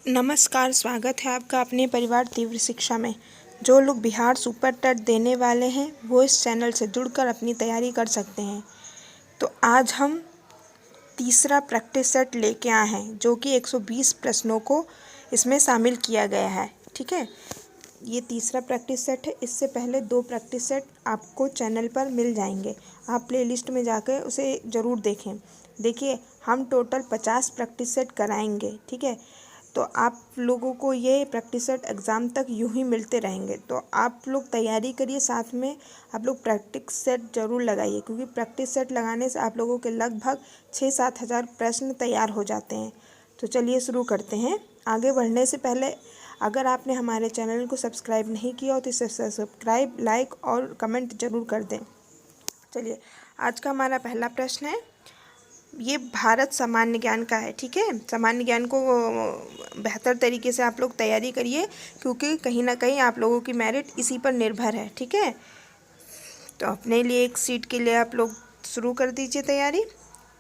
नमस्कार, स्वागत है आपका अपने परिवार तीव्र शिक्षा में। जो लोग बिहार सुपर टेट देने वाले हैं वो इस चैनल से जुड़कर अपनी तैयारी कर सकते हैं। तो आज हम तीसरा प्रैक्टिस सेट लेके आए हैं जो कि 120 प्रश्नों को इसमें शामिल किया गया है। ठीक है, ये तीसरा प्रैक्टिस सेट है। इससे पहले 2 प्रैक्टिस सेट आपको चैनल पर मिल जाएंगे। आप प्लेलिस्ट में जाकर उसे ज़रूर देखें। देखिए, हम टोटल 50 प्रैक्टिस सेट कराएंगे। ठीक है, तो आप लोगों को ये प्रैक्टिस सेट एग्ज़ाम तक यूं ही मिलते रहेंगे। तो आप लोग तैयारी करिए, साथ में आप लोग प्रैक्टिस सेट ज़रूर लगाइए, क्योंकि प्रैक्टिस सेट लगाने से आप लोगों के लगभग 6-7 हज़ार प्रश्न तैयार हो जाते हैं। तो चलिए शुरू करते हैं। आगे बढ़ने से पहले अगर आपने हमारे चैनल को सब्सक्राइब नहीं किया हो तो इसे सब्सक्राइब, लाइक और कमेंट ज़रूर कर दें। चलिए, आज का हमारा पहला प्रश्न है, ये भारत सामान्य ज्ञान का है। ठीक है, सामान्य ज्ञान को बेहतर तरीके से आप लोग तैयारी करिए, क्योंकि कहीं ना कहीं आप लोगों की मेरिट इसी पर निर्भर है। ठीक है, तो अपने लिए एक सीट के लिए आप लोग शुरू कर दीजिए तैयारी।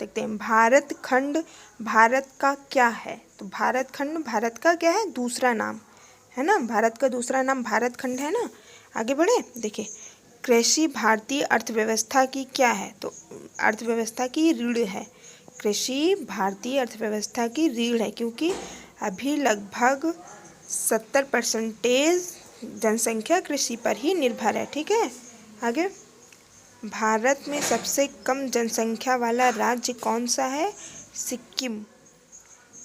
देखते हैं, भारत खंड भारत का क्या है। तो भारत खंड भारत का क्या है? दूसरा नाम है ना। भारत का दूसरा नाम भारत खंड है ना। आगे बढ़े, देखिए, कृषि भारतीय अर्थव्यवस्था की क्या है? तो अर्थव्यवस्था की रीढ़ है। कृषि भारतीय अर्थव्यवस्था की रीढ़ है, क्योंकि अभी लगभग 70% जनसंख्या कृषि पर ही निर्भर है। ठीक है, आगे, भारत में सबसे कम जनसंख्या वाला राज्य कौन सा है? सिक्किम।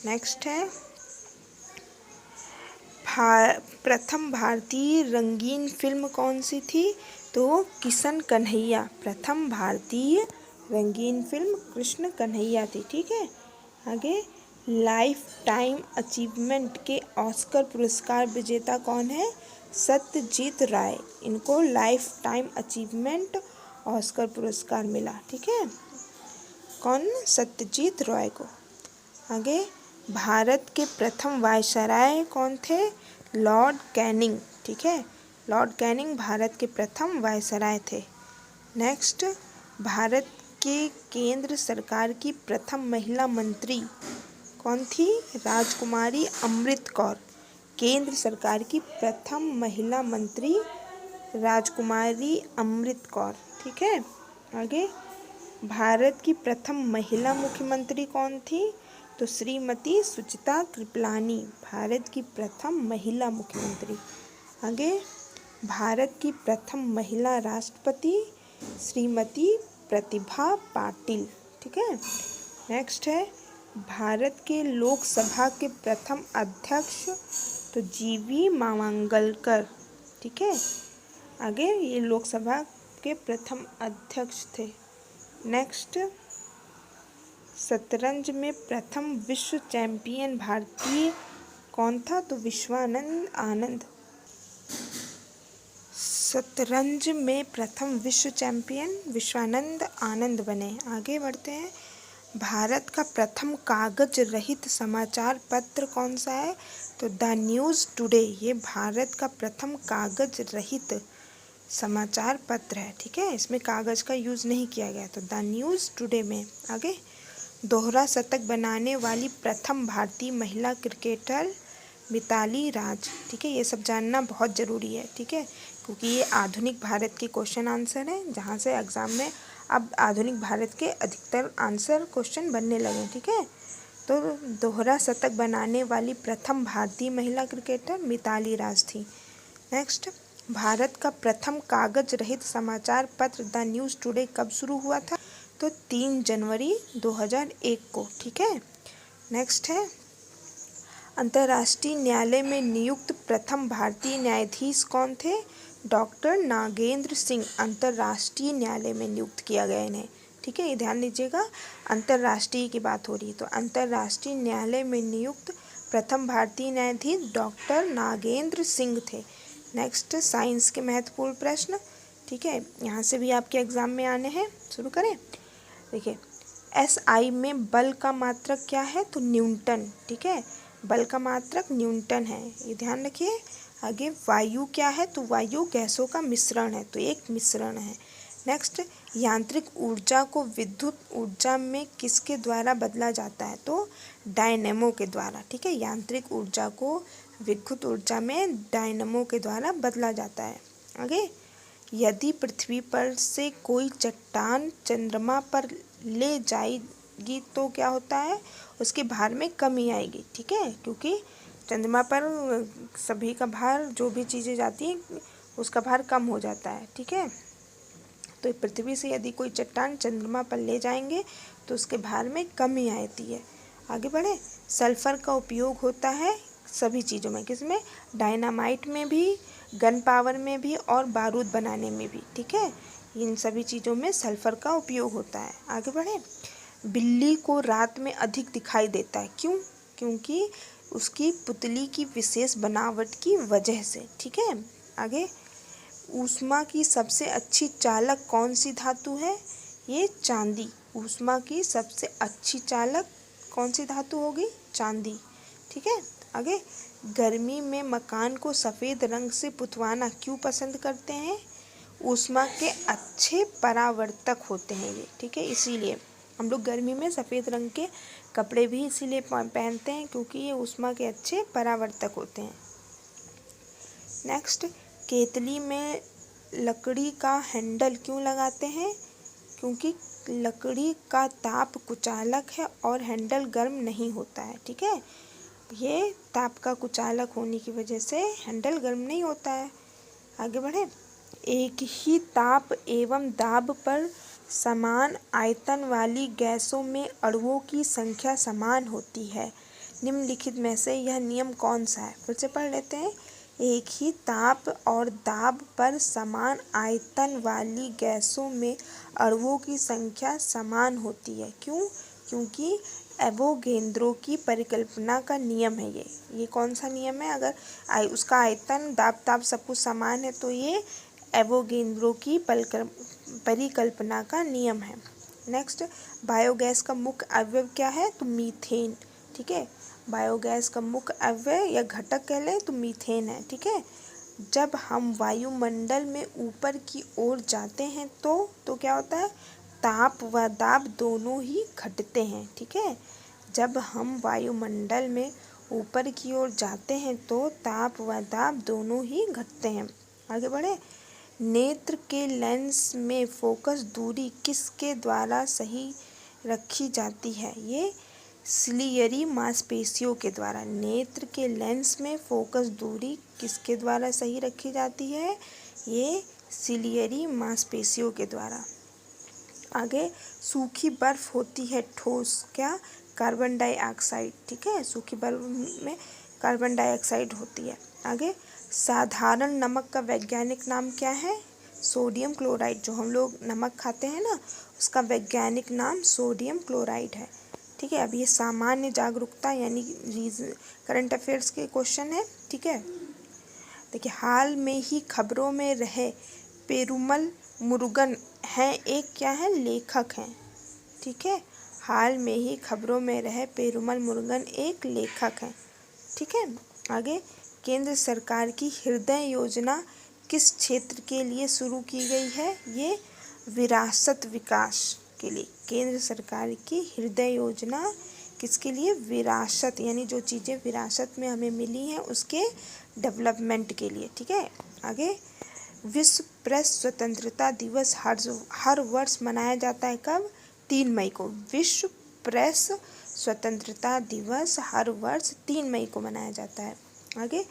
नेक्स्ट है, प्रथम भारतीय रंगीन फिल्म कौन सी थी? तो किशन कन्हैया। प्रथम भारतीय रंगीन फिल्म कृष्ण कन्हैया थी। ठीक है, आगे, लाइफ टाइम अचीवमेंट के ऑस्कर पुरस्कार विजेता कौन है? सत्यजीत राय। इनको लाइफ टाइम अचीवमेंट ऑस्कर पुरस्कार मिला। ठीक है, कौन? सत्यजीत राय को। आगे, भारत के प्रथम वायसराय कौन थे? Lord Canning. ठीक है, लॉर्ड कैनिंग भारत के प्रथम वायसराय थे। नेक्स्ट, भारत के केंद्र सरकार की प्रथम महिला मंत्री कौन थी? राजकुमारी अमृत कौर। केंद्र सरकार की प्रथम महिला मंत्री राजकुमारी अमृत कौर। ठीक है, आगे, भारत की प्रथम महिला मुख्यमंत्री कौन थी? तो श्रीमती सुचिता कृपलानी, भारत की प्रथम महिला मुख्यमंत्री। आगे, भारत की प्रथम महिला राष्ट्रपति श्रीमती प्रतिभा पाटिल। ठीक है, नेक्स्ट है, भारत के लोकसभा के प्रथम अध्यक्ष तो जीवी मावंगलकर। ठीक है, आगे, ये लोकसभा के प्रथम अध्यक्ष थे। नेक्स्ट, शतरंज में प्रथम विश्व चैंपियन भारतीय कौन था? तो विश्वानंद आनंद। शतरंज में प्रथम विश्व चैंपियन विश्वानंद आनंद बने। आगे बढ़ते हैं, भारत का प्रथम कागज रहित समाचार पत्र कौन सा है? तो द न्यूज़ टुडे। ये भारत का प्रथम कागज रहित समाचार पत्र है। ठीक है, इसमें कागज़ का यूज़ नहीं किया गया, तो द न्यूज़ टुडे में। आगे, दोहरा शतक बनाने वाली प्रथम भारतीय महिला क्रिकेटर मिताली राज। ठीक है, ये सब जानना बहुत ज़रूरी है। ठीक है, क्योंकि ये आधुनिक भारत के क्वेश्चन आंसर हैं, जहाँ से एग्ज़ाम में अब आधुनिक भारत के अधिकतर आंसर क्वेश्चन बनने लगे। ठीक है, तो दोहरा शतक बनाने वाली प्रथम भारतीय महिला क्रिकेटर मिताली राज थी। नेक्स्ट, भारत का प्रथम कागज रहित समाचार पत्र द न्यूज़ टुडे कब शुरू हुआ था? तो 3 जनवरी 2001 को। ठीक है, नेक्स्ट है, अंतर्राष्ट्रीय न्यायालय में नियुक्त प्रथम भारतीय न्यायाधीश कौन थे? डॉक्टर नागेंद्र सिंह। अंतर्राष्ट्रीय न्यायालय में नियुक्त किया गया इन्हें। ठीक है, ये ध्यान दीजिएगा, अंतर्राष्ट्रीय की बात हो रही है, तो अंतर्राष्ट्रीय न्यायालय में नियुक्त प्रथम भारतीय न्यायाधीश डॉक्टर नागेंद्र सिंह थे। नेक्स्ट, साइंस के महत्वपूर्ण प्रश्न। ठीक है, यहाँ से भी आपके एग्ज़ाम में आने हैं। शुरू करें, देखिए, SI में बल का मात्रक क्या है? तो न्यूटन। ठीक है, बल का मात्रक न्यूटन है, ये ध्यान रखिए। आगे, वायु क्या है? तो वायु गैसों का मिश्रण है, तो एक मिश्रण है। नेक्स्ट, यांत्रिक ऊर्जा को विद्युत ऊर्जा में किसके द्वारा बदला जाता है? तो डायनेमो के द्वारा। ठीक है, यांत्रिक ऊर्जा को विद्युत ऊर्जा में डायनेमो के द्वारा बदला जाता है। आगे, यदि पृथ्वी पर से कोई चट्टान चंद्रमा पर ले जाएगी तो क्या होता है? उसके भार में कमी आएगी। ठीक है, क्योंकि चंद्रमा पर सभी का भार, जो भी चीज़ें जाती हैं उसका भार कम हो जाता है। ठीक है, तो पृथ्वी से यदि कोई चट्टान चंद्रमा पर ले जाएंगे तो उसके भार में कमी आती है। आगे बढ़े, सल्फर का उपयोग होता है सभी चीज़ों में, किसमें? डायनामाइट में भी, गन पावर में भी और बारूद बनाने में भी। ठीक है, इन सभी चीज़ों में सल्फर का उपयोग होता है। आगे बढ़े, बिल्ली को रात में अधिक दिखाई देता है, क्यों? क्योंकि उसकी पुतली की विशेष बनावट की वजह से। ठीक है, आगे, ऊष्मा की सबसे अच्छी चालक कौन सी धातु है? ये चांदी। ऊष्मा की सबसे अच्छी चालक कौन सी धातु होगी? चांदी। ठीक है, आगे, गर्मी में मकान को सफ़ेद रंग से पुतवाना क्यों पसंद करते हैं? ऊष्मा के अच्छे परावर्तक होते हैं ये। ठीक है, इसीलिए हम लोग गर्मी में सफ़ेद रंग के कपड़े भी इसीलिए पहनते हैं क्योंकि ये ऊष्मा के अच्छे परावर्तक होते हैं। नेक्स्ट, केतली में लकड़ी का हैंडल क्यों लगाते हैं? क्योंकि लकड़ी का ताप कुचालक है और हैंडल गर्म नहीं होता है। ठीक है, ये ताप का कुचालक होने की वजह से हैंडल गर्म नहीं होता है। आगे बढ़े, एक ही ताप एवं दाब पर समान आयतन वाली गैसों में अणुओं की संख्या समान होती है। निम्नलिखित में से यह नियम कौन सा है? फिर से पढ़ लेते हैं। एक ही ताप और दाब पर समान आयतन वाली गैसों में अणुओं की संख्या समान होती है। क्यों? क्योंकि एवोगेड्रो की परिकल्पना का नियम है ये कौन सा नियम है? अगर उसका आयतन, दाब, ताप सब कुछ समान है तो ये एवोगेड्रो की परिकल्पना का नियम है। नेक्स्ट, बायोगैस का मुख्य अवयव क्या है? तो मीथेन। ठीक है, बायोगैस का मुख्य अवयव या घटक कह लें तो मीथेन है। ठीक है, जब हम वायुमंडल में ऊपर की ओर जाते हैं तो क्या होता है? ताप व दाब दोनों ही घटते हैं। ठीक है, जब हम वायुमंडल में ऊपर की ओर जाते हैं तो ताप व दाब दोनों ही घटते हैं। आगे बढ़े, नेत्र के लेंस में फोकस दूरी किसके द्वारा सही रखी जाती है? ये सिलियरी मांसपेशियों के द्वारा। नेत्र के लेंस में फोकस दूरी किसके द्वारा सही रखी जाती है? ये सिलियरी मांसपेशियों के द्वारा। आगे, सूखी बर्फ होती है ठोस, क्या? Carbon dioxide. ठीक है, सूखी बर्फ में कार्बन डाइऑक्साइड होती है। आगे, साधारण नमक का वैज्ञानिक नाम क्या है? Sodium chloride. जो हम लोग नमक खाते हैं ना, उसका वैज्ञानिक नाम सोडियम क्लोराइड है। ठीक है, अब ये सामान्य जागरूकता यानी करंट अफेयर्स के क्वेश्चन है। ठीक है, देखिए, हाल में ही खबरों में रहे पेरुमल मुरुगन हैं एक क्या है? लेखक हैं। ठीक है, हाल में ही खबरों में रहे पेरुमल मुरुगन एक लेखक हैं। ठीक है, आगे, केंद्र सरकार की हृदय योजना किस क्षेत्र के लिए शुरू की गई है? ये विरासत विकास के लिए। केंद्र सरकार की हृदय योजना किसके लिए? विरासत, यानी जो चीज़ें विरासत में हमें मिली हैं उसके डेवलपमेंट के लिए। ठीक है, आगे, विश्व प्रेस स्वतंत्रता दिवस हर वर्ष मनाया जाता है कब? 3 मई को। विश्व प्रेस स्वतंत्रता दिवस हर वर्ष 3 मई को मनाया जाता है। आगे,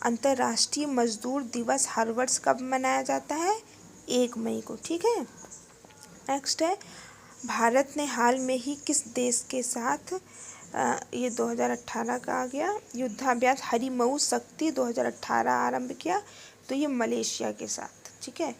अंतर्राष्ट्रीय मजदूर दिवस हर वर्ष कब मनाया जाता है? 1 मई को। ठीक है, नेक्स्ट है, भारत ने हाल में ही किस देश के साथ ये 2018 का आ गया, युद्धाभ्यास हरिमऊ शक्ति 2018 आरंभ किया? तो ये मलेशिया के साथ। ठीक है,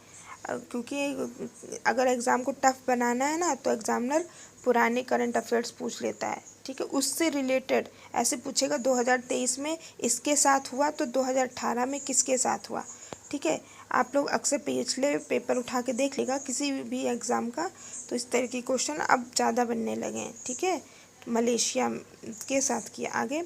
क्योंकि अगर एग्ज़ाम को टफ बनाना है ना तो एग्जामिनर पुराने करंट अफेयर्स पूछ लेता है। ठीक है, उससे रिलेटेड ऐसे पूछेगा 2023 में इसके साथ हुआ तो 2018 में किसके साथ हुआ। ठीक है, आप लोग अक्सर पिछले पेपर उठा के देख लेगा किसी भी एग्ज़ाम का, तो इस तरह के क्वेश्चन अब ज़्यादा बनने लगे हैं। ठीक है, मलेशिया के साथ किया। आगे,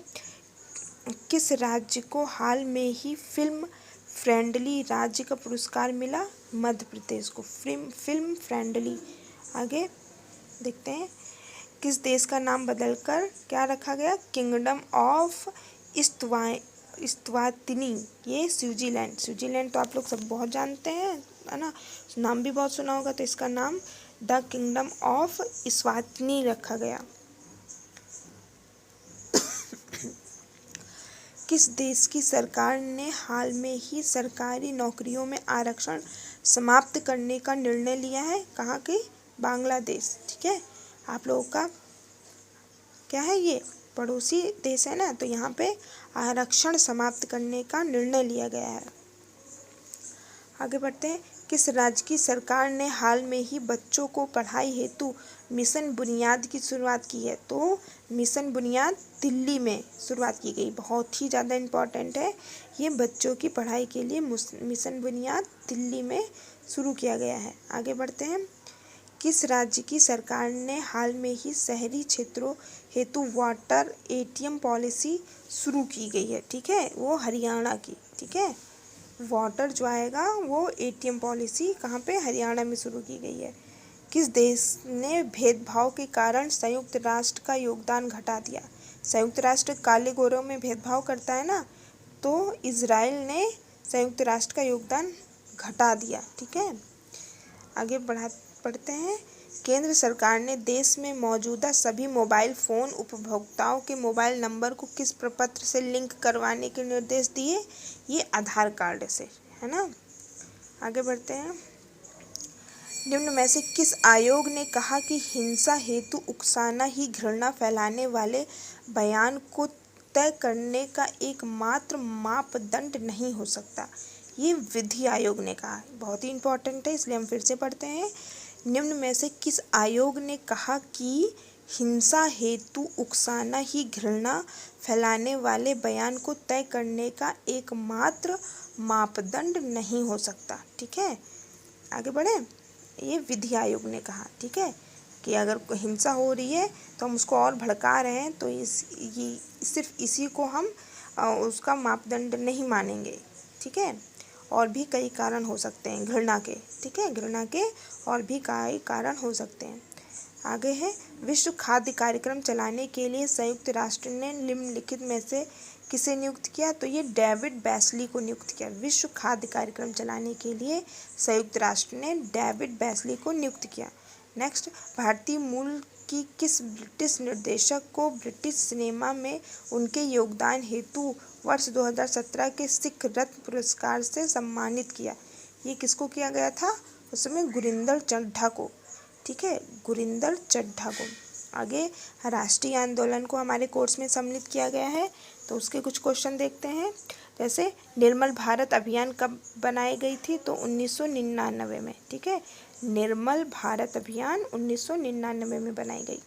किस राज्य को हाल में ही फिल्म फ्रेंडली राज्य का पुरस्कार मिला? मध्य प्रदेश को फिल्म फ्रेंडली। आगे देखते हैं, किस देश का नाम बदलकर क्या रखा गया, किंगडम ऑफ इस्वातिनी, ये स्विट्जरलैंड तो आप लोग सब बहुत जानते हैं, है ना, नाम भी बहुत सुना होगा, तो इसका नाम द किंगडम ऑफ इस्वातिनी रखा गया। किस देश की सरकार ने हाल में ही सरकारी नौकरियों में आरक्षण समाप्त करने का निर्णय लिया है, कहाँ की, बांग्लादेश। ठीक है, आप लोगों का क्या है, ये पड़ोसी देश है ना, तो यहाँ पे आरक्षण समाप्त करने का निर्णय लिया गया है। आगे बढ़ते हैं, किस राज्य की सरकार ने हाल में ही बच्चों को पढ़ाई हेतु मिशन बुनियाद की शुरुआत की है, तो मिशन बुनियाद दिल्ली में शुरुआत की गई, बहुत ही ज़्यादा इम्पोर्टेंट है ये, बच्चों की पढ़ाई के लिए मिशन बुनियाद दिल्ली में शुरू किया गया है। आगे बढ़ते हैं, किस राज्य की सरकार ने हाल में ही शहरी क्षेत्रों हेतु वाटर एटीएम पॉलिसी शुरू की गई है, ठीक है, वो हरियाणा की। ठीक है, वाटर जो आएगा वो एटीएम पॉलिसी कहाँ पे, हरियाणा में शुरू की गई है। किस देश ने भेदभाव के कारण संयुक्त राष्ट्र का योगदान घटा दिया, संयुक्त राष्ट्र काले गोरों में भेदभाव करता है ना, तो इजराइल ने संयुक्त राष्ट्र का योगदान घटा दिया। ठीक है, आगे पढ़ते हैं, केंद्र सरकार ने देश में मौजूदा सभी मोबाइल फ़ोन उपभोक्ताओं के मोबाइल नंबर को किस प्रपत्र से लिंक करवाने के निर्देश दिए, ये आधार कार्ड से, है ना। आगे बढ़ते हैं, निम्न में से किस आयोग ने कहा कि हिंसा हेतु उकसाना ही घृणा फैलाने वाले बयान को तय करने का एकमात्र मापदंड नहीं हो सकता, ये विधि आयोग ने कहा, बहुत ही इम्पोर्टेंट है, इसलिए हम फिर से पढ़ते हैं, निम्न में से किस आयोग ने कहा कि हिंसा हेतु उकसाना ही घृणा फैलाने वाले बयान को तय करने का एकमात्र मापदंड नहीं हो सकता। ठीक है, आगे बढ़े, ये विधि आयोग ने कहा। ठीक है, कि अगर हिंसा हो रही है तो हम उसको और भड़का रहे हैं, तो ये सिर्फ इसी को हम उसका मापदंड नहीं मानेंगे। ठीक है, और भी कई कारण हो सकते हैं घृणा के। ठीक है, घृणा के और भी कई कारण हो सकते हैं। आगे है, विश्व खाद्य कार्यक्रम चलाने के लिए संयुक्त राष्ट्र ने निम्नलिखित में से किसे नियुक्त किया, तो ये डेविड बैसली को नियुक्त किया। विश्व खाद्य कार्यक्रम चलाने के लिए संयुक्त राष्ट्र ने डेविड बैसली को नियुक्त किया। नेक्स्ट, भारतीय मूल की किस ब्रिटिश निर्देशक को ब्रिटिश सिनेमा में उनके योगदान हेतु वर्ष 2017 के सिख रत्न पुरस्कार से सम्मानित किया, ये किसको किया गया था, उसमें गुरिंदर चड्ढा को। ठीक है, गुरिंदर चड्ढा को। आगे, राष्ट्रीय आंदोलन को हमारे कोर्स में सम्मिलित किया गया है, तो उसके कुछ क्वेश्चन देखते हैं। जैसे निर्मल भारत अभियान कब बनाई गई थी, तो 1999 में। ठीक है, निर्मल भारत अभियान 1999 में बनाई गई।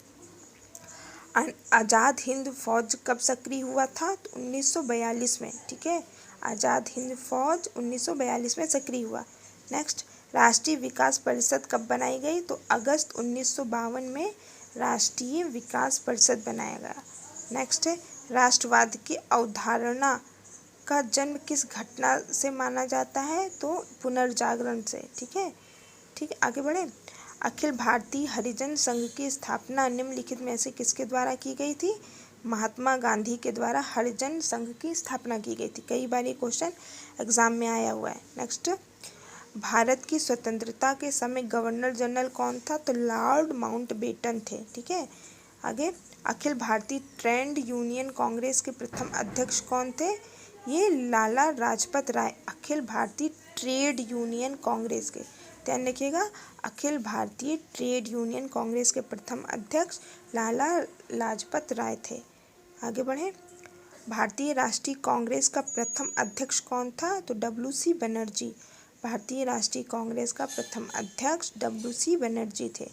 आज़ाद हिंद फौज कब सक्रिय हुआ था, तो 1942 में। ठीक है, आज़ाद हिंद फौज 1942 में सक्रिय हुआ। नेक्स्ट, राष्ट्रीय विकास परिषद कब बनाई गई, तो अगस्त 1952 में राष्ट्रीय विकास परिषद बनाया गया। नेक्स्ट है, राष्ट्रवाद की अवधारणा का जन्म किस घटना से माना जाता है, तो पुनर्जागरण से। ठीक है, आगे बढ़े, अखिल भारतीय हरिजन संघ की स्थापना निम्नलिखित में से किसके द्वारा की गई थी, महात्मा गांधी के द्वारा हरिजन संघ की स्थापना की गई थी। कई बार ये क्वेश्चन एग्जाम में आया हुआ है। नेक्स्ट, भारत की स्वतंत्रता के समय गवर्नर जनरल कौन था, तो लॉर्ड माउंटबेटन थे। ठीक है, आगे, अखिल भारतीय ट्रेड यूनियन कांग्रेस के प्रथम अध्यक्ष कौन थे, ये लाला लाजपत राय, अखिल भारतीय ट्रेड यूनियन कांग्रेस के, ध्यान रखिएगा, अखिल भारतीय ट्रेड यूनियन कांग्रेस के प्रथम अध्यक्ष लाला लाजपत राय थे। आगे बढ़े, भारतीय राष्ट्रीय कांग्रेस का प्रथम अध्यक्ष कौन था, तो डब्ल्यू.सी. बनर्जी, भारतीय राष्ट्रीय कांग्रेस का प्रथम अध्यक्ष डब्ल्यू.सी. बनर्जी थे।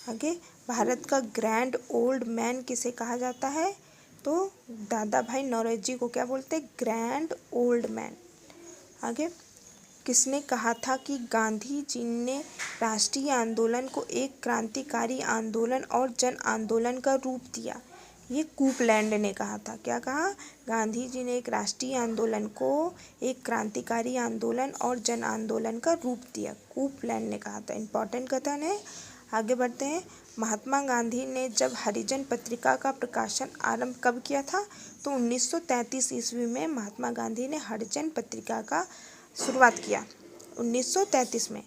आगे, भारत का ग्रैंड ओल्ड मैन किसे कहा जाता है, तो दादा भाई नौरोजी को क्या बोलते हैं, ग्रैंड ओल्ड मैन। आगे, किसने कहा था कि गांधी जी ने राष्ट्रीय आंदोलन को एक क्रांतिकारी आंदोलन और जन आंदोलन का रूप दिया, ये कूपलैंड ने कहा था। क्या कहा? गांधी जी ने एक राष्ट्रीय आंदोलन को एक क्रांतिकारी आंदोलन और जन आंदोलन का रूप दिया। कूपलैंड ने कहा था। इम्पॉर्टेंट कथन है। आगे बढ़ते हैं। महात्मा गांधी ने जब हरिजन पत्रिका का प्रकाशन आरंभ कब किया था? तो 1933 ईस्वी में महात्मा गांधी ने हरिजन पत्रिका का शुरुआत किया, 1933 में।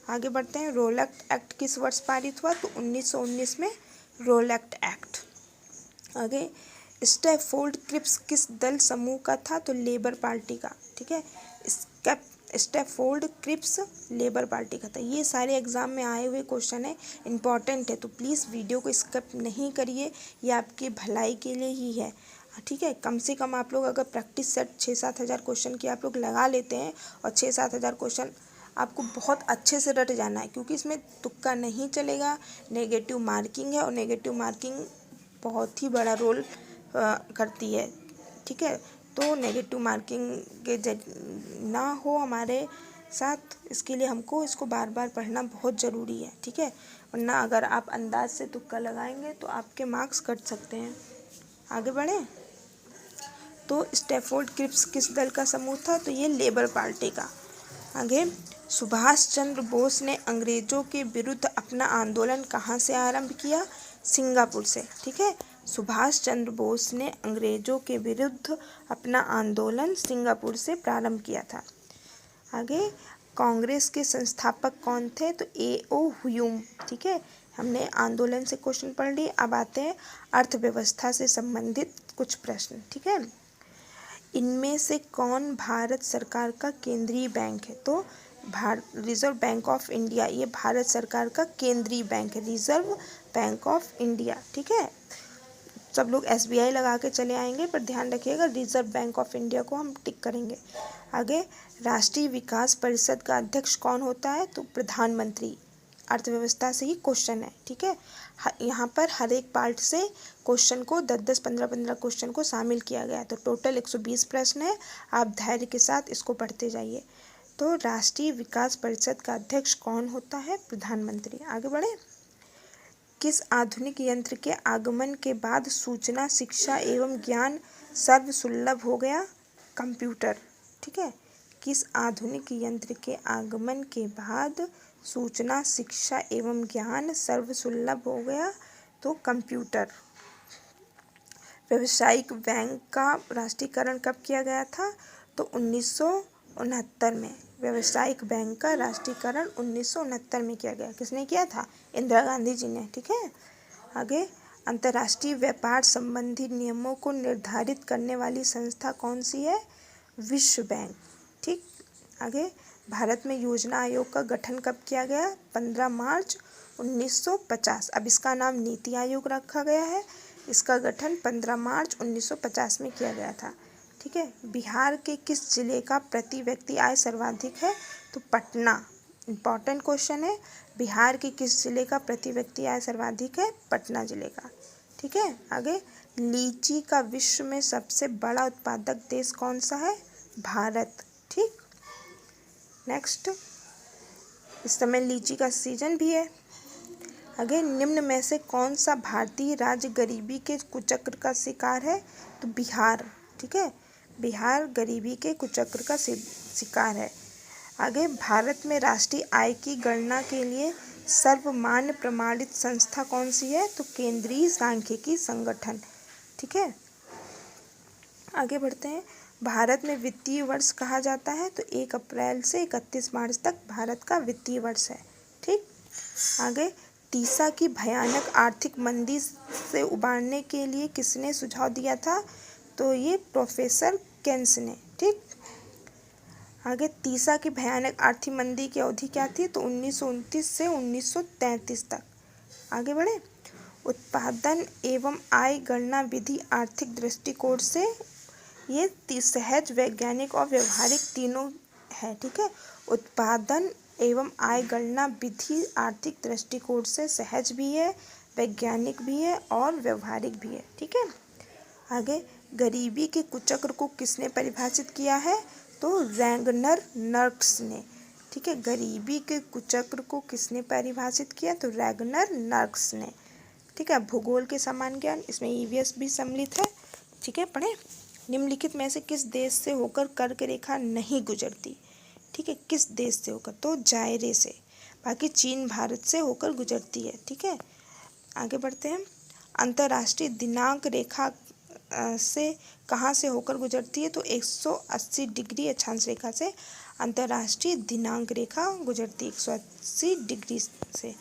आगे बढ़ते हैं। रोलैक्ट एक्ट किस वर्ष पारित हुआ? तो 1919 में रोलैक्ट एक्ट। आगे, स्टैफोर्ड क्रिप्स किस दल समूह का था? तो लेबर पार्टी का। ठीक है, स्टैफोर्ड क्रिप्स लेबर पार्टी का था। ये सारे एग्जाम में आए हुए क्वेश्चन है, इंपॉर्टेंट है, तो प्लीज़ वीडियो को स्किप नहीं करिए, ये आपकी भलाई के लिए ही है। ठीक है, कम से कम आप लोग अगर प्रैक्टिस सेट 6-7 हज़ार क्वेश्चन की आप लोग लगा लेते हैं और 6-7 हज़ार क्वेश्चन आपको बहुत अच्छे से रट जाना है, क्योंकि इसमें तुक्का नहीं चलेगा। नेगेटिव मार्किंग है और नेगेटिव मार्किंग बहुत ही बड़ा रोल करती है। ठीक है, तो नेगेटिव मार्किंग के ना हो हमारे साथ, इसके लिए हमको इसको बार बार पढ़ना बहुत ज़रूरी है। ठीक है, वरना अगर आप अंदाज से तुक्का लगाएंगे तो आपके मार्क्स कट सकते हैं। आगे बढ़ें। तो स्टैफोर्ड क्रिप्स किस दल का समूह था? तो ये लेबर पार्टी का। आगे, सुभाष चंद्र बोस ने अंग्रेजों के विरुद्ध अपना आंदोलन कहाँ से आरंभ किया? सिंगापुर से। ठीक है, सुभाष चंद्र बोस ने अंग्रेजों के विरुद्ध अपना आंदोलन सिंगापुर से प्रारंभ किया था। आगे, कांग्रेस के संस्थापक कौन थे? तो A.O. ह्यूम। ठीक है, हमने आंदोलन से क्वेश्चन पढ़ लिए। अब आते हैं अर्थव्यवस्था से संबंधित कुछ प्रश्न। ठीक है, इनमें से कौन भारत सरकार का केंद्रीय बैंक है? तो रिजर्व बैंक ऑफ इंडिया, ये भारत सरकार का केंद्रीय बैंक है, रिजर्व बैंक ऑफ इंडिया। ठीक है, सब लोग SBI लगा के चले आएंगे, पर ध्यान रखिएगा रिजर्व बैंक ऑफ इंडिया को हम टिक करेंगे। आगे, राष्ट्रीय विकास परिषद का अध्यक्ष कौन होता है? तो प्रधानमंत्री। अर्थव्यवस्था से ही क्वेश्चन है। ठीक है, यहाँ पर हर एक पार्ट से क्वेश्चन को 10-10, 15-15 क्वेश्चन को शामिल किया गया है, तो टोटल 120 प्रश्न है। आप धैर्य के साथ इसको पढ़ते जाइए। तो राष्ट्रीय विकास परिषद का अध्यक्ष कौन होता है? प्रधानमंत्री। आगे बढ़े। किस आधुनिक यंत्र के आगमन के बाद सूचना, शिक्षा एवं ज्ञान सर्वसुलभ हो गया? कंप्यूटर। ठीक है, किस आधुनिक यंत्र के आगमन के बाद सूचना, शिक्षा एवं ज्ञान सर्वसुलभ हो गया? तो कंप्यूटर। व्यावसायिक बैंक का राष्ट्रीयकरण कब किया गया था? तो 1969 में। व्यावसायिक बैंक का राष्ट्रीयकरण 1969 में किया गया। किसने किया था? इंदिरा गांधी जी ने। ठीक है, आगे, अंतर्राष्ट्रीय व्यापार संबंधी नियमों को निर्धारित करने वाली संस्था कौन सी है? विश्व बैंक। ठीक, आगे, भारत में योजना आयोग का गठन कब किया गया? 15 मार्च 1950। अब इसका नाम नीति आयोग रखा गया है। इसका गठन 15 मार्च 1950 में किया गया था। ठीक है, बिहार के किस जिले का प्रति व्यक्ति आय सर्वाधिक है? तो पटना। इम्पॉर्टेंट क्वेश्चन है। बिहार के किस जिले का प्रति व्यक्ति आय सर्वाधिक है? पटना जिले का। ठीक है, आगे, लीची का विश्व में सबसे बड़ा उत्पादक देश कौन सा है? भारत। ठीक, नेक्स्ट, इस समय लीची का सीजन भी है। आगे, निम्न में से कौन सा भारतीय राज्य गरीबी के कुचक्र का शिकार है? तो बिहार। ठीक है, बिहार गरीबी के कुचक्र का शिकार है। आगे, भारत में राष्ट्रीय आय की गणना के लिए सर्वमान्य प्रमाणित संस्था कौन सी है? तो केंद्रीय सांख्यिकी संगठन। ठीक है, आगे बढ़ते हैं। भारत में वित्तीय वर्ष कहा जाता है? तो 1 अप्रैल से 31 मार्च तक भारत का वित्तीय वर्ष है। ठीक, आगे, तीसा की भयानक आर्थिक मंदी से उबारने के लिए किसने सुझाव दिया था? तो ये प्रोफेसर केन्स ने। ठीक, आगे, तीसा की भयानक आर्थिक मंदी की अवधि क्या थी? तो 1929 से 1933 तक। आगे बढ़े। उत्पादन एवं आय गणना विधि आर्थिक दृष्टिकोण से ये सहज, वैज्ञानिक और व्यवहारिक तीनों है। ठीक है, उत्पादन एवं आय गणना विधि आर्थिक दृष्टिकोण से सहज भी है, वैज्ञानिक भी है और व्यवहारिक भी है। ठीक है, आगे, गरीबी के कुचक्र को किसने परिभाषित किया है? तो रैगनर नर्क्स ने। ठीक है, गरीबी के कुचक्र को किसने परिभाषित किया? तो रैगनर नर्क्स ने। ठीक है। भूगोल के समान ज्ञान, इसमें ईवीएस भी सम्मिलित है। ठीक है, पढ़ें। निम्नलिखित में से किस देश से होकर कर्क रेखा नहीं गुजरती? ठीक है, किस देश से होकर? तो जायरे से। बाकी चीन भारत से होकर गुजरती है। ठीक है, आगे बढ़ते हैं। अंतर्राष्ट्रीय दिनांक रेखा से कहाँ से होकर गुजरती है? तो 180 डिग्री अक्षांश रेखा से अंतर्राष्ट्रीय दिनांक रेखा गुजरती है 180 डिग्री से।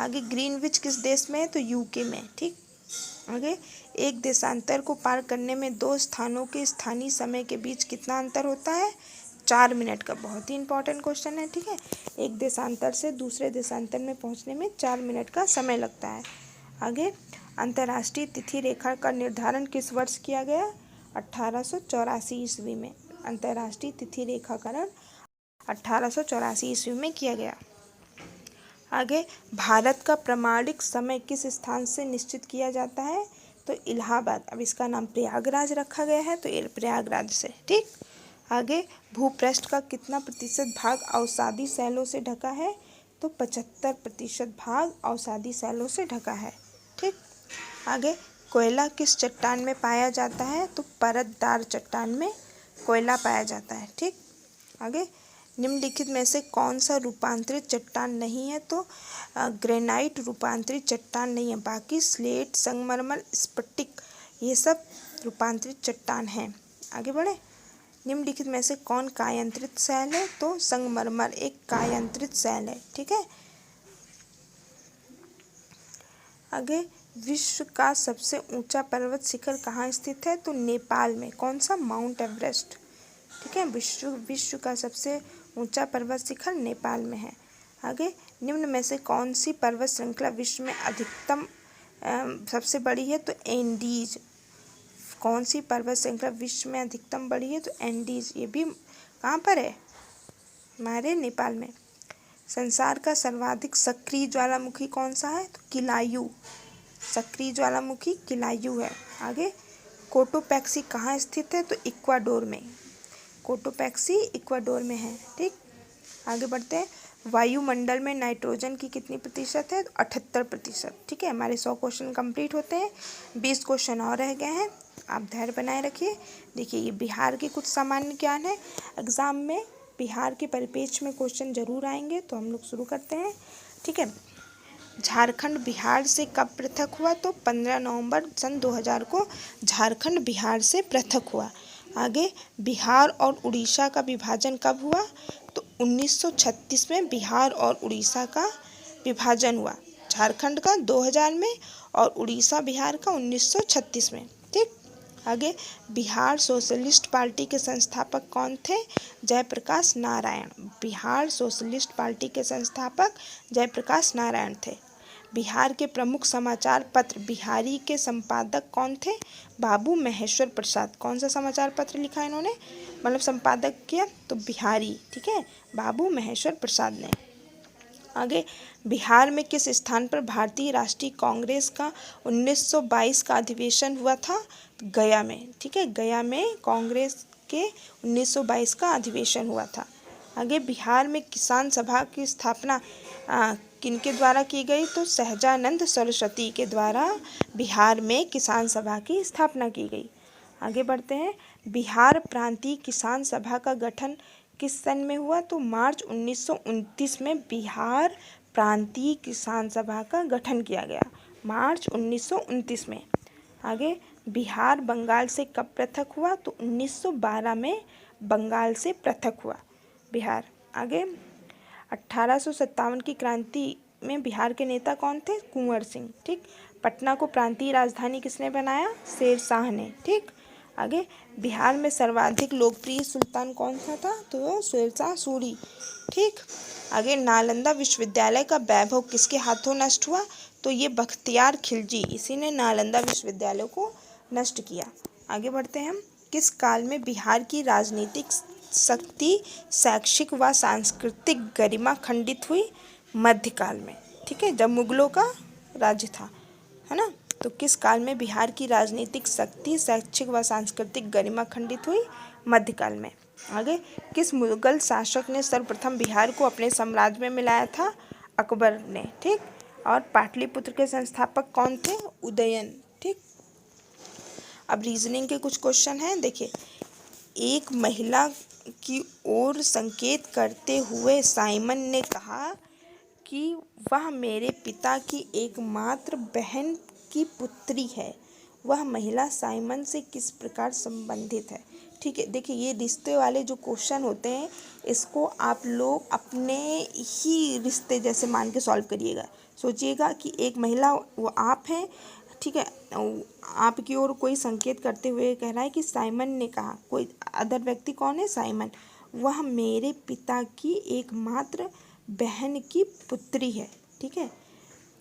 आगे ग्रीनविच किस देश में है? तो यूके में। ठीक, आगे एक देशांतर को पार करने में दो स्थानों के स्थानीय समय के बीच कितना अंतर होता है? 4 मिनट का। बहुत ही इंपॉर्टेंट क्वेश्चन है। ठीक है, एक देशांतर से दूसरे देशांतर में पहुंचने में 4 मिनट का समय लगता है। आगे अंतर्राष्ट्रीय तिथि रेखा का निर्धारण किस वर्ष किया गया? 1884 ईस्वी में। अंतर्राष्ट्रीय तिथि रेखाकरण 1884 ईस्वी में किया गया। आगे भारत का प्रमाणिक समय किस स्थान से निश्चित किया जाता है? तो इलाहाबाद। अब इसका नाम प्रयागराज रखा गया है, तो ये प्रयागराज से। ठीक, आगे भूपृष्ठ का कितना प्रतिशत भाग अवसादी शैलों से ढका है? तो 75% भाग अवसादी शैलों से ढका है। ठीक, आगे कोयला किस चट्टान में पाया जाता है? तो परतदार चट्टान में कोयला पाया जाता है। ठीक, आगे निम्नलिखित में से कौन सा रूपांतरित चट्टान नहीं है? तो ग्रेनाइट रूपांतरित चट्टान नहीं है। बाकी स्लेट, संगमरमर, स्फटिक ये सब रूपांतरित चट्टान हैं। आगे बढ़े। निम्नलिखित में से कौन कायांतरित शैल है? तो संगमरमर एक कायांतरित शैल है। ठीक है, आगे विश्व का सबसे ऊंचा पर्वत शिखर कहाँ स्थित है? तो नेपाल में। कौन सा? Mount Everest. ठीक है, विश्व का सबसे ऊंचा पर्वत शिखर नेपाल में है। आगे निम्न में से कौन सी पर्वत श्रृंखला विश्व में अधिकतम सबसे बड़ी है? तो एंडीज। कौन सी पर्वत श्रृंखला विश्व में अधिकतम बड़ी है? तो एंडीज। ये भी कहाँ पर है? हमारे नेपाल में। संसार का सर्वाधिक सक्रिय ज्वालामुखी कौन सा है? तो किलायू। सक्रिय ज्वालामुखी किलायू है। आगे कोटोपैक्सी कहाँ स्थित है? तो इक्वाडोर में। कोटोपैक्सी इक्वाडोर में है। ठीक, आगे बढ़ते हैं। वायुमंडल में नाइट्रोजन की कितनी प्रतिशत है? तो 78%। ठीक है, हमारे 100 क्वेश्चन कंप्लीट होते हैं। 20 क्वेश्चन और रह गए हैं, आप धैर्य बनाए रखिए। देखिए, ये बिहार के कुछ सामान्य ज्ञान है। एग्जाम में बिहार के परिप्रेक्ष्य में क्वेश्चन जरूर आएंगे, तो हम लोग शुरू करते हैं। ठीक है, झारखंड बिहार से कब पृथक हुआ? तो 15 नवंबर सन 2000 को झारखंड बिहार से पृथक हुआ। आगे बिहार और उड़ीसा का विभाजन कब हुआ? तो 1936 में बिहार और उड़ीसा का विभाजन हुआ। झारखंड का 2000 में और उड़ीसा बिहार का 1936 में। ठीक, आगे बिहार सोशलिस्ट पार्टी के संस्थापक कौन थे? जयप्रकाश नारायण। बिहार सोशलिस्ट पार्टी के संस्थापक जयप्रकाश नारायण थे। बिहार के प्रमुख समाचार पत्र बिहारी के संपादक कौन थे? बाबू महेश्वर प्रसाद। कौन सा समाचार पत्र लिखा इन्होंने, मतलब संपादक किया? तो बिहारी। ठीक है, बाबू महेश्वर प्रसाद ने। आगे बिहार में किस स्थान पर भारतीय राष्ट्रीय कांग्रेस का 1922 का अधिवेशन हुआ था? गया में। ठीक है, गया में कांग्रेस के 1922 का अधिवेशन हुआ था। आगे बिहार में किसान सभा की स्थापना किनके द्वारा की गई? तो सहजानंद सरस्वती के द्वारा बिहार में किसान सभा की स्थापना की गई। आगे बढ़ते हैं। बिहार प्रांतीय किसान सभा का गठन किस सन में हुआ? तो मार्च 1929 में बिहार प्रांतीय किसान सभा का गठन किया गया, मार्च 1929 में। आगे बिहार बंगाल से कब पृथक हुआ? तो 1912 में बंगाल से पृथक हुआ बिहार। आगे 1857 की क्रांति में बिहार के नेता कौन थे? कुंवर सिंह। ठीक, पटना को प्रांतीय राजधानी किसने बनाया? शेर शाह ने। ठीक, आगे बिहार में सर्वाधिक लोकप्रिय सुल्तान कौन सा था? तो शेर शाह सूरी। ठीक, आगे नालंदा विश्वविद्यालय का वैभव किसके हाथों नष्ट हुआ? तो ये बख्तियार खिलजी, इसी ने नालंदा विश्वविद्यालय को नष्ट किया। आगे बढ़ते हैं हम। किस काल में बिहार की राजनीतिक शक्ति, शैक्षिक व सांस्कृतिक गरिमा खंडित हुई? मध्यकाल में। ठीक है, जब मुगलों का राज्य था, है ना। तो किस काल में बिहार की राजनीतिक शक्ति, शैक्षिक व सांस्कृतिक गरिमा खंडित हुई? मध्यकाल में। आगे किस मुगल शासक ने सर्वप्रथम बिहार को अपने साम्राज्य में मिलाया था? अकबर ने। ठीक, और पाटलिपुत्र के संस्थापक कौन थे? उदयन। ठीक, अब रीजनिंग के कुछ क्वेश्चन हैं, देखिए। एक महिला की ओर संकेत करते हुए साइमन ने कहा कि वह मेरे पिता की एकमात्र बहन की पुत्री है। वह महिला साइमन से किस प्रकार संबंधित है? ठीक है, देखिए ये रिश्ते वाले जो क्वेश्चन होते हैं इसको आप लोग अपने ही रिश्ते जैसे मान के सॉल्व करिएगा। सोचिएगा कि एक महिला वो आप हैं, ठीक है, आपकी ओर कोई संकेत करते हुए कह रहा है कि साइमन ने कहा, कोई अदर व्यक्ति कौन है? साइमन। वह मेरे पिता की एकमात्र बहन की पुत्री है। ठीक है,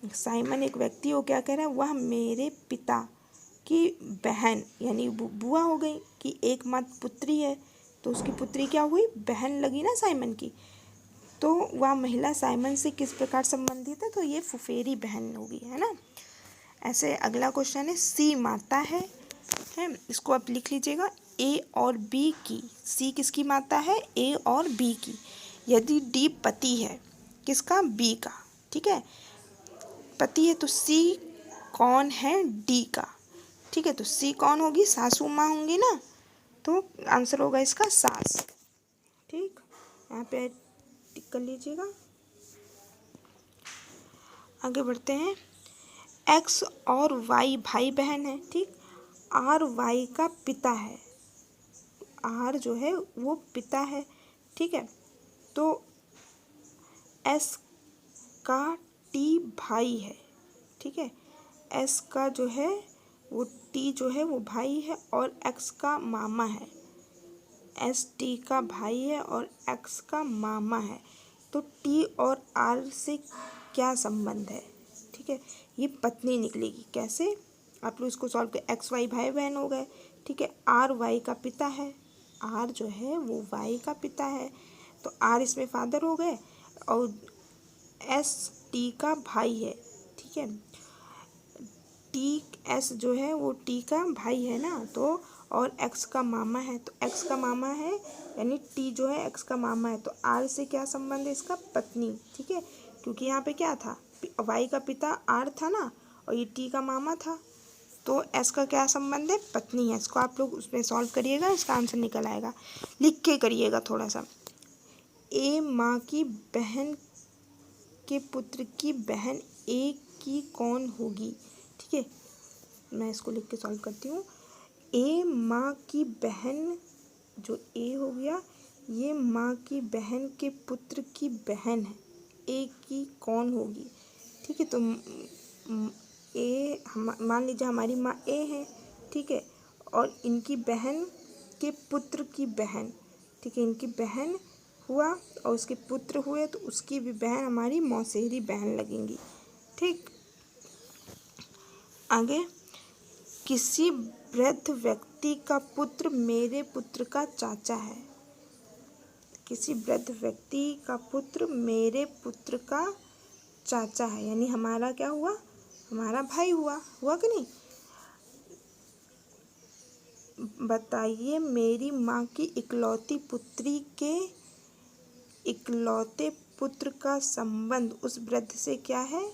साइमन एक व्यक्ति वो क्या कह रहा है? वह मेरे पिता की बहन यानी बुआ हो गई कि एकमात्र पुत्री है, तो उसकी पुत्री क्या हुई? बहन लगी ना साइमन की। तो वह महिला साइमन से किस प्रकार संबंधित है? तो ये फुफेरी बहन होगी, है ना। ऐसे अगला क्वेश्चन है, सी माता है, इसको आप लिख लीजिएगा, ए और बी की। सी किसकी माता है? ए और बी की। यदि डी पति है, किसका? बी का। ठीक है, पति है तो सी कौन है? डी का। ठीक है, तो सी कौन होगी? सासू माँ होंगी ना, तो आंसर होगा इसका सास। ठीक, यहाँ पे टिक कर लीजिएगा। आगे बढ़ते हैं, एक्स और वाई भाई बहन है। ठीक, आर वाई का पिता है, आर जो है वो पिता है। ठीक है, तो एस का टी भाई है। ठीक है, एस का जो है वो टी जो है वो भाई है और एक्स का मामा है। एस टी का भाई है और एक्स का मामा है, तो टी और आर से क्या संबंध है? ठीक है, ये पत्नी निकलेगी। कैसे? आप लोग इसको सॉल्व कर, एक्स वाई भाई बहन हो गए। ठीक है, आर वाई का पिता है, आर जो है वो वाई का पिता है, तो आर इसमें फादर हो गए, और एस टी का भाई है। ठीक है, टी एस जो है वो टी का भाई है ना, तो और एक्स का मामा है, तो एक्स का मामा है यानी टी जो है एक्स का मामा है, तो आर से क्या संबंध है इसका? पत्नी। ठीक है, क्योंकि यहाँ पे क्या था? वाई का पिता आर था ना, और ये टी का मामा था, तो एस का क्या संबंध है? पत्नी है। इसको आप लोग उसमें सॉल्व करिएगा, इसका आंसर निकल आएगा। लिख के करिएगा थोड़ा सा। ए माँ की बहन के पुत्र की बहन ए की कौन होगी? ठीक है, मैं इसको लिख के सॉल्व करती हूँ। ए माँ की बहन, जो ए हो गया, ये माँ की बहन के पुत्र की बहन है, ए की कौन होगी? ठीक है, तो ए मान लीजिए हमारी माँ ए है। ठीक है, और इनकी बहन के पुत्र की बहन। ठीक है, इनकी बहन हुआ और उसके पुत्र हुए, तो उसकी भी बहन हमारी मौसेरी बहन लगेंगी। ठीक, आगे, किसी वृद्ध व्यक्ति का पुत्र मेरे पुत्र का चाचा है। किसी वृद्ध व्यक्ति का पुत्र मेरे पुत्र का चाचा है, यानी हमारा क्या हुआ? हमारा भाई हुआ कि नहीं? बताइए, मेरी माँ की इकलौती पुत्री के इकलौते पुत्र का संबंध उस वृद्ध से क्या है?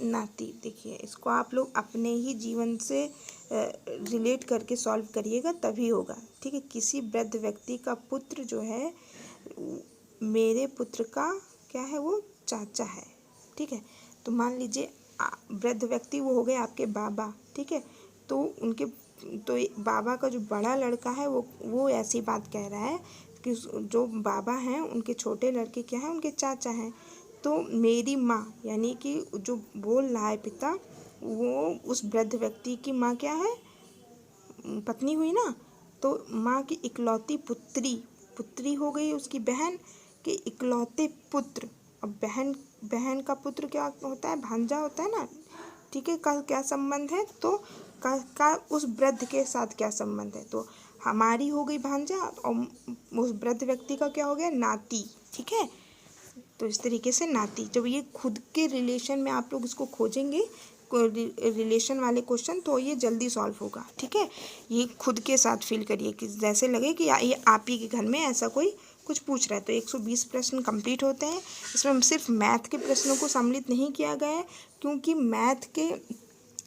नाती। देखिए, इसको आप लोग अपने ही जीवन से रिलेट करके सॉल्व करिएगा, तभी होगा। ठीक है, किसी वृद्ध व्यक्ति का पुत्र जो है मेरे पुत्र का क्या है? वो चाचा है। ठीक है, तो मान लीजिए वृद्ध व्यक्ति वो हो गए आपके बाबा। ठीक है, तो उनके तो बाबा का जो बड़ा लड़का है वो ऐसी बात कह रहा है कि जो बाबा हैं उनके छोटे लड़के क्या हैं? उनके चाचा हैं। तो मेरी माँ यानी कि जो बोल रहा है पिता, वो उस वृद्ध व्यक्ति की माँ क्या है? पत्नी हुई ना, तो माँ की इकलौती पुत्री हो गई उसकी बहन के इकलौते पुत्र। अब बहन का पुत्र क्या होता है? भांजा होता है ना। ठीक है, का क्या संबंध है? तो का उस वृद्ध के साथ क्या संबंध है? तो हमारी हो गई भांजा और उस वृद्ध व्यक्ति का क्या हो गया? नाती। ठीक है, तो इस तरीके से नाती। जब ये खुद के रिलेशन में आप लोग इसको खोजेंगे रिलेशन वाले क्वेश्चन, तो ये जल्दी सॉल्व होगा। ठीक है, ये खुद के साथ फील करिए कि जैसे लगे कि ये आप ही के घर में ऐसा कोई कुछ पूछ रहा है। तो 120 प्रश्न कंप्लीट होते हैं। इसमें सिर्फ मैथ के प्रश्नों को सम्मिलित नहीं किया गया है, क्योंकि मैथ के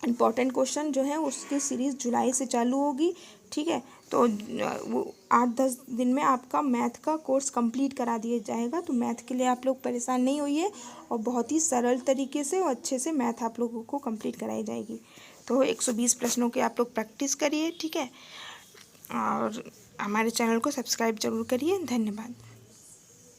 इम्पॉर्टेंट क्वेश्चन जो है उसकी सीरीज़ जुलाई से चालू होगी। ठीक है, तो वो 8-10 दिन में आपका मैथ का कोर्स कंप्लीट करा दिया जाएगा। तो मैथ के लिए आप लोग परेशान नहीं होइए, और बहुत ही सरल तरीके से और अच्छे से मैथ आप लोगों को कंप्लीट कराई जाएगी। तो 120 प्रश्नों की आप लोग प्रैक्टिस करिए। ठीक है, और हमारे चैनल को सब्सक्राइब जरूर करिए। धन्यवाद।